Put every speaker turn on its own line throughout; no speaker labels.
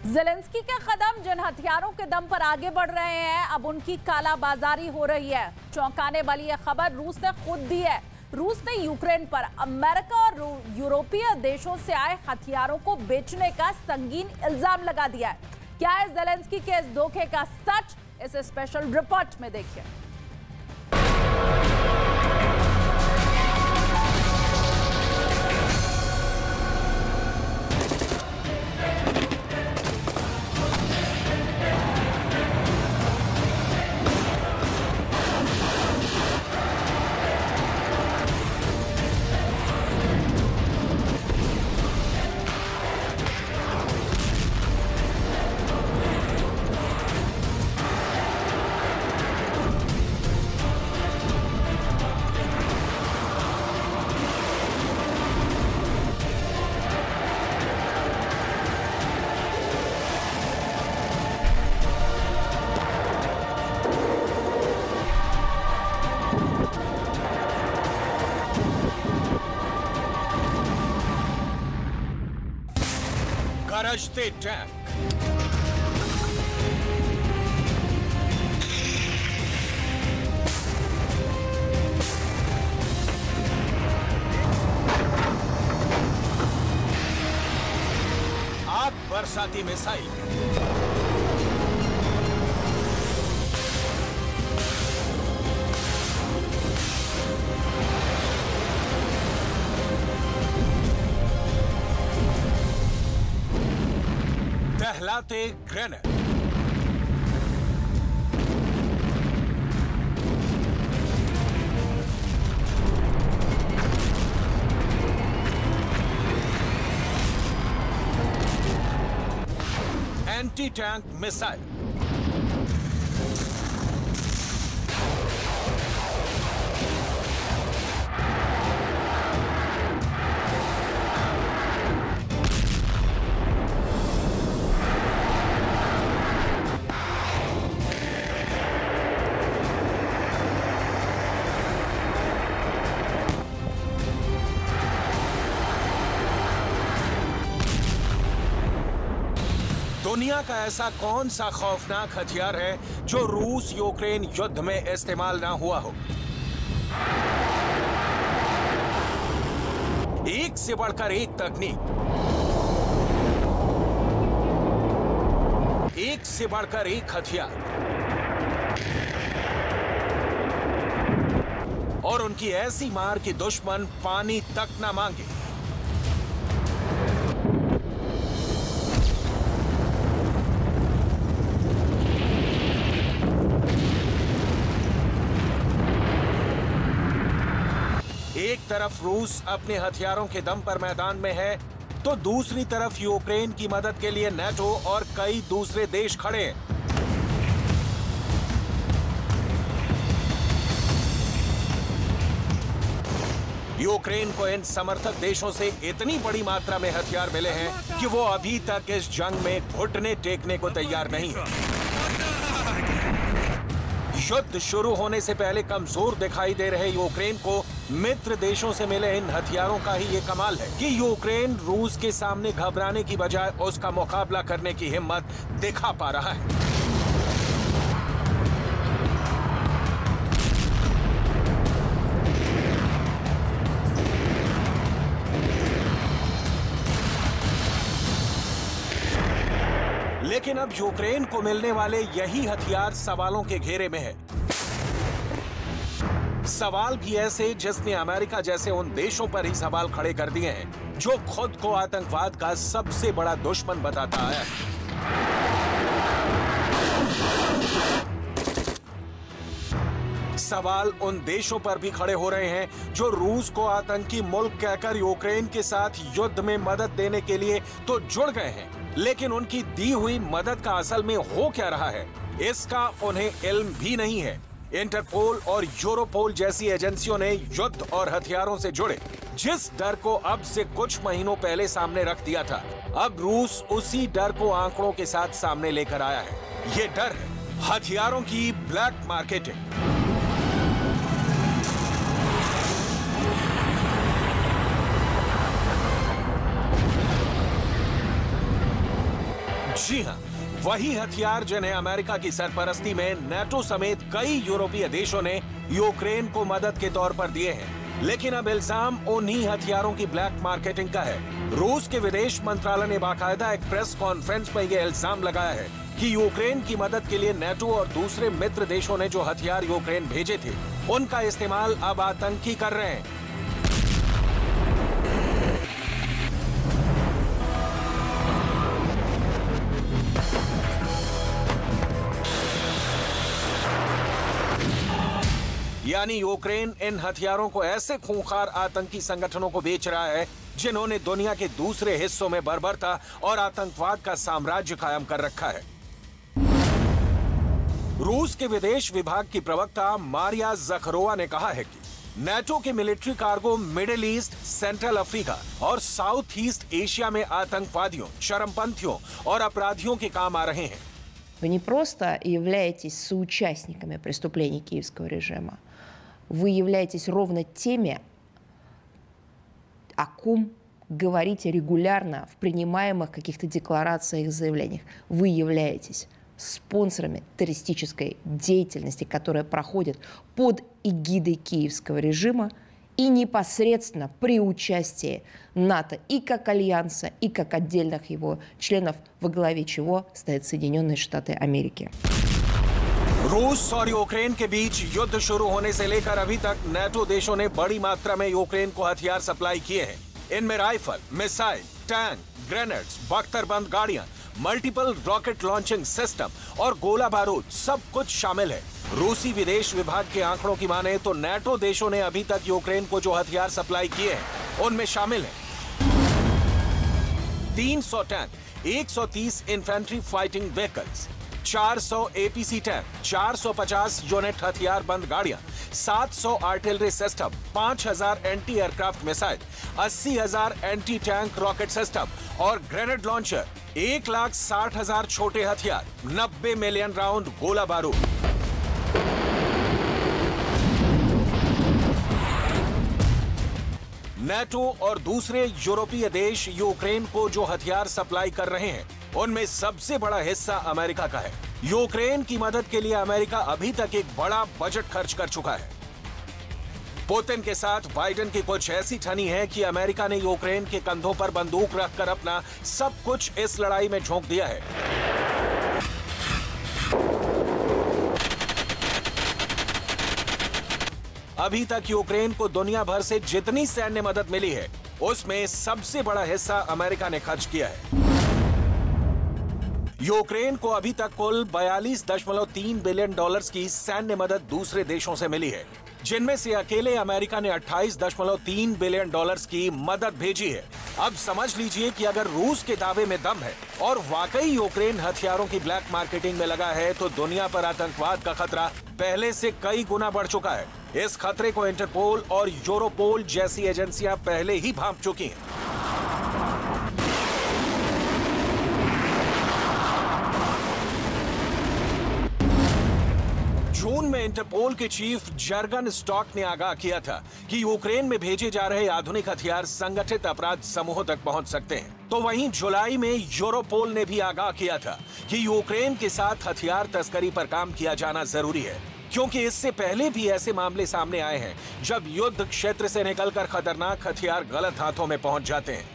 Zelensky के कदम जिन हथियारों के दम पर आगे बढ़ रहे हैं, अब उनकी कालाबाजारी हो रही है। चौंकाने वाली यह खबर रूस ने खुद दी है। रूस ने यूक्रेन पर अमेरिका और यूरोपीय देशों से आए हथियारों को बेचने का संगीन इल्जाम लगा दिया है। क्या है ज़ेलेंस्की के इस धोखे का सच, इस स्पेशल रिपोर्ट में देखिए।
गरजते टैंक, आग बरसाती मिसाइल, दहलाते ग्रेनेड, एंटी टैंक मिसाइल, दुनिया का ऐसा कौन सा खौफनाक हथियार है जो रूस यूक्रेन युद्ध में इस्तेमाल ना हुआ हो। एक से बढ़कर एक तकनीक, एक से बढ़कर एक हथियार, और उनकी ऐसी मार कि दुश्मन पानी तक ना मांगे। एक तरफ रूस अपने हथियारों के दम पर मैदान में है, तो दूसरी तरफ यूक्रेन की मदद के लिए नाटो और कई दूसरे देश खड़े हैं। यूक्रेन को इन समर्थक देशों से इतनी बड़ी मात्रा में हथियार मिले हैं कि वो अभी तक इस जंग में घुटने टेकने को तैयार नहीं है। युद्ध शुरू होने से पहले कमजोर दिखाई दे रहे यूक्रेन को मित्र देशों से मिले इन हथियारों का ही ये कमाल है कि यूक्रेन रूस के सामने घबराने की बजाय उसका मुकाबला करने की हिम्मत दिखा पा रहा है। लेकिन अब यूक्रेन को मिलने वाले यही हथियार सवालों के घेरे में है। सवाल भी ऐसे जिसने अमेरिका जैसे उन देशों पर ही सवाल खड़े कर दिए हैं जो खुद को आतंकवाद का सबसे बड़ा दुश्मन बताता है। सवाल उन देशों पर भी खड़े हो रहे हैं जो रूस को आतंकी मुल्क कहकर यूक्रेन के साथ युद्ध में मदद देने के लिए तो जुड़ गए हैं, लेकिन उनकी दी हुई मदद का असल में हो क्या रहा है, इसका उन्हें इल्म भी नहीं है। इंटरपोल और यूरोपोल जैसी एजेंसियों ने युद्ध और हथियारों से जुड़े जिस डर को अब से कुछ महीनों पहले सामने रख दिया था, अब रूस उसी डर को आंकड़ों के साथ सामने लेकर आया है। ये डर है हथियारों की ब्लैक मार्केटिंग। जी हाँ, वही हथियार जिन्हें अमेरिका की सरपरस्ती में नाटो समेत कई यूरोपीय देशों ने यूक्रेन को मदद के तौर पर दिए हैं। लेकिन अब इल्जाम उन्हीं हथियारों की ब्लैक मार्केटिंग का है। रूस के विदेश मंत्रालय ने बाकायदा एक प्रेस कॉन्फ्रेंस में यह इल्जाम लगाया है कि यूक्रेन की मदद के लिए नाटो और दूसरे मित्र देशों ने जो हथियार यूक्रेन भेजे थे, उनका इस्तेमाल अब आतंकी कर रहे हैं। यानी यूक्रेन इन हथियारों को ऐसे खूंखार आतंकी संगठनों को बेच रहा है जिन्होंने दुनिया के दूसरे हिस्सों में बर्बरता और आतंकवाद का साम्राज्य कायम कर रखा है। रूस के विदेश विभाग की प्रवक्ता मारिया ज़खरोवा ने कहा है कि नाटो के military cargo middle east, central Africa और साउथ ईस्ट एशिया में आतंकवादियों, चरमपंथियों और अपराधियों के काम आ रहे हैं।
Вы не просто являетесь соучастниками преступлений киевского режима, вы являетесь ровно теми, о ком говорите регулярно в принимаемых каких-то декларациях и заявлениях. Вы являетесь спонсорами террористической деятельности, которая проходит под эгидой киевского режима и непосредственно при участии НАТО и как альянса, и как отдельных его членов, во главе чего стоят Соединенные Штаты Америки.
रूस और यूक्रेन के बीच युद्ध शुरू होने से लेकर अभी तक नाटो देशों ने बड़ी मात्रा में यूक्रेन को हथियार सप्लाई किए हैं। इनमें राइफल, मिसाइल, टैंक, ग्रेनेड्स, बख्तरबंद गाड़ियां, मल्टीपल रॉकेट लॉन्चिंग सिस्टम और गोला बारूद सब कुछ शामिल है। रूसी विदेश विभाग के आंकड़ों की माने तो नाटो देशों ने अभी तक यूक्रेन को जो हथियार सप्लाई किए हैं उनमें शामिल है 300 tank, 130 infantry fighting vehicles, 400 APC tank, 450 unit हथियार बंद गाड़ियां, 700 artillery system, 5000 anti aircraft missile, 80,000 anti tank rocket system और ग्रेनेड लॉन्चर, 1,60,000 छोटे हथियार, 90 मिलियन राउंड गोला बारूद। नाटो और दूसरे यूरोपीय देश यूक्रेन को जो हथियार सप्लाई कर रहे हैं उनमें सबसे बड़ा हिस्सा अमेरिका का है। यूक्रेन की मदद के लिए अमेरिका अभी तक एक बड़ा बजट खर्च कर चुका है। पुतिन के साथ बाइडेन की कुछ ऐसी ठनी है कि अमेरिका ने यूक्रेन के कंधों पर बंदूक रखकर अपना सब कुछ इस लड़ाई में झोंक दिया है। अभी तक यूक्रेन को दुनिया भर से जितनी सैन्य मदद मिली है उसमें सबसे बड़ा हिस्सा अमेरिका ने खर्च किया है। यूक्रेन को अभी तक कुल 42.3 बिलियन डॉलर्स की सैन्य मदद दूसरे देशों से मिली है, जिनमें से अकेले अमेरिका ने 28.3 बिलियन डॉलर्स की मदद भेजी है। अब समझ लीजिए कि अगर रूस के दावे में दम है और वाकई यूक्रेन हथियारों की ब्लैक मार्केटिंग में लगा है तो दुनिया पर आतंकवाद का खतरा पहले से कई गुना बढ़ चुका है। इस खतरे को इंटरपोल और यूरोपोल जैसी एजेंसियां पहले ही भांप चुकी हैं। जून में इंटरपोल के चीफ जर्गन स्टॉक ने आगाह किया था कि यूक्रेन में भेजे जा रहे आधुनिक हथियार संगठित अपराध समूहों तक पहुंच सकते हैं। तो वहीं जुलाई में यूरोपोल ने भी आगाह किया था कि यूक्रेन के साथ हथियार तस्करी पर काम किया जाना जरूरी है, क्योंकि इससे पहले भी ऐसे मामले सामने आए हैं जब युद्ध क्षेत्र से निकलकर खतरनाक हथियार गलत हाथों में पहुंच जाते हैं।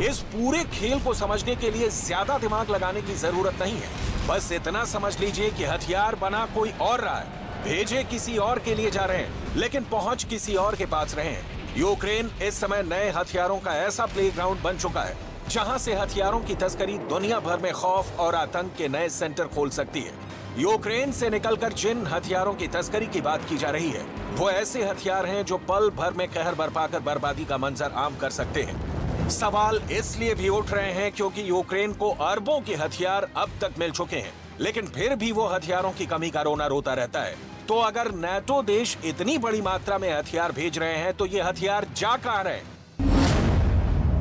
इस पूरे खेल को समझने के लिए ज्यादा दिमाग लगाने की जरूरत नहीं है। बस इतना समझ लीजिए कि हथियार बना कोई और रहा है, भेजे किसी और के लिए जा रहे हैं, लेकिन पहुंच किसी और के पास रहे हैं। यूक्रेन इस समय नए हथियारों का ऐसा प्लेग्राउंड बन चुका है जहां से हथियारों की तस्करी दुनिया भर में खौफ और आतंक के नए सेंटर खोल सकती है। यूक्रेन से निकलकर जिन हथियारों की तस्करी की बात की जा रही है वो ऐसे हथियार हैं जो पल भर में कहर बरपा कर बर्बादी का मंजर आम कर सकते हैं। सवाल इसलिए भी उठ रहे हैं क्योंकि यूक्रेन को अरबों के हथियार अब तक मिल चुके हैं, लेकिन फिर भी वो हथियारों की कमी का रोना रोता रहता है। तो अगर नाटो देश इतनी बड़ी मात्रा में हथियार भेज रहे हैं तो ये हथियार जा कहां रहे?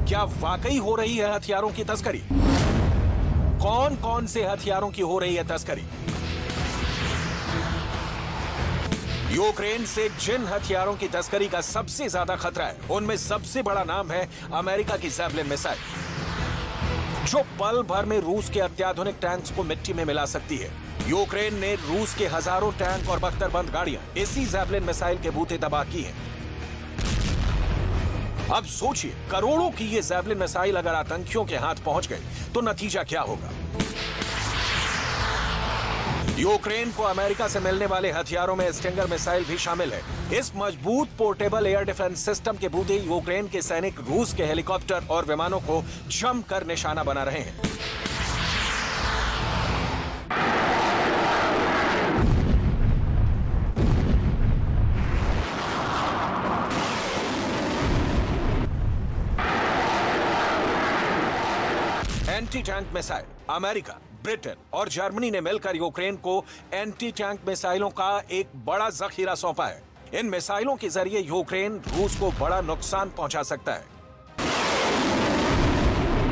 क्या वाकई हो रही है हथियारों की तस्करी? कौन कौन से हथियारों की हो रही है तस्करी? यूक्रेन से जिन हथियारों की तस्करी का सबसे ज्यादा खतरा है उनमें सबसे बड़ा नाम है अमेरिका की जैवलिन मिसाइल। जो पल भर में रूस के अत्याधुनिक टैंक्स को मिट्टी में मिला सकती है। यूक्रेन ने रूस के हजारों टैंक और बख्तरबंद गाड़ियां इसी जैवलिन मिसाइल के बूते तबाह की हैं। अब सोचिए, करोड़ों की ये जैवलिन मिसाइल अगर आतंकियों के हाथ पहुंच गई तो नतीजा क्या होगा। यूक्रेन को अमेरिका से मिलने वाले हथियारों में स्टिंगर मिसाइल भी शामिल है। इस मजबूत पोर्टेबल एयर डिफेंस सिस्टम के बूते यूक्रेन के सैनिक रूस के हेलीकॉप्टर और विमानों को जमकर निशाना बना रहे हैं। Anti tank missile. America, Britain और जर्मनी ने मिलकर यूक्रेन को एंटी टैंक मिसाइलों का एक बड़ा जखीरा सौंपा है। इन मिसाइलों के जरिए यूक्रेन रूस को बड़ा नुकसान पहुंचा सकता है।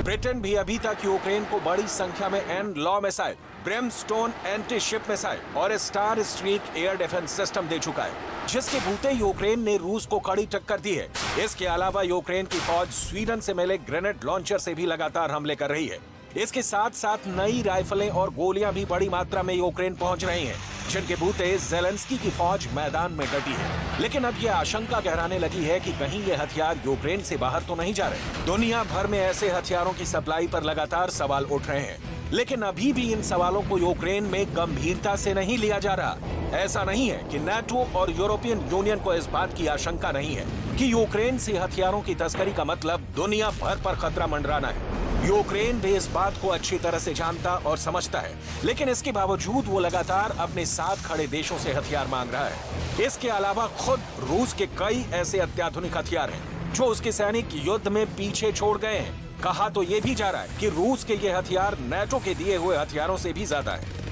ब्रिटेन भी अभी तक यूक्रेन को बड़ी संख्या में एंड लॉ missile, brimstone anti ship missile और Starstreak air defence system दे चुका है, जिसके बूते यूक्रेन ने रूस को कड़ी टक्कर दी है। इसके अलावा यूक्रेन की फौज स्वीडन से मिले ग्रेनेड लॉन्चर से भी लगातार हमले कर रही है। इसके साथ साथ नई राइफलें और गोलियां भी बड़ी मात्रा में यूक्रेन पहुंच रही हैं, जिनके बूते जेलेंस्की की फौज मैदान में डटी है। लेकिन अब यह आशंका गहराने लगी है कि कहीं ये हथियार यूक्रेन से बाहर तो नहीं जा रहे। दुनिया भर में ऐसे हथियारों की सप्लाई पर लगातार सवाल उठ रहे हैं, लेकिन अभी भी इन सवालों को यूक्रेन में गंभीरता से नहीं लिया जा रहा। ऐसा नहीं है कि नाटो और यूरोपियन यूनियन को इस बात की आशंका नहीं है कि यूक्रेन से हथियारों की तस्करी का मतलब दुनिया भर पर खतरा मंडराना है। यूक्रेन भी इस बात को अच्छी तरह से जानता और समझता है, लेकिन इसके बावजूद वो लगातार अपने साथ खड़े देशों से हथियार मांग रहा है। इसके अलावा खुद रूस के कई ऐसे अत्याधुनिक हथियार हैं जो उसके सैनिक युद्ध में पीछे छोड़ गए हैं। कहा तो ये भी जा रहा है कि रूस के ये हथियार नाटो के दिए हुए हथियारों से भी ज्यादा है।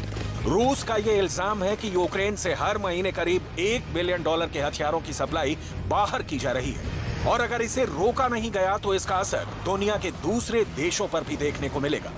रूस का ये इल्जाम है कि यूक्रेन से हर महीने करीब $1 बिलियन के हथियारों की सप्लाई बाहर की जा रही है, और अगर इसे रोका नहीं गया तो इसका असर दुनिया के दूसरे देशों पर भी देखने को मिलेगा।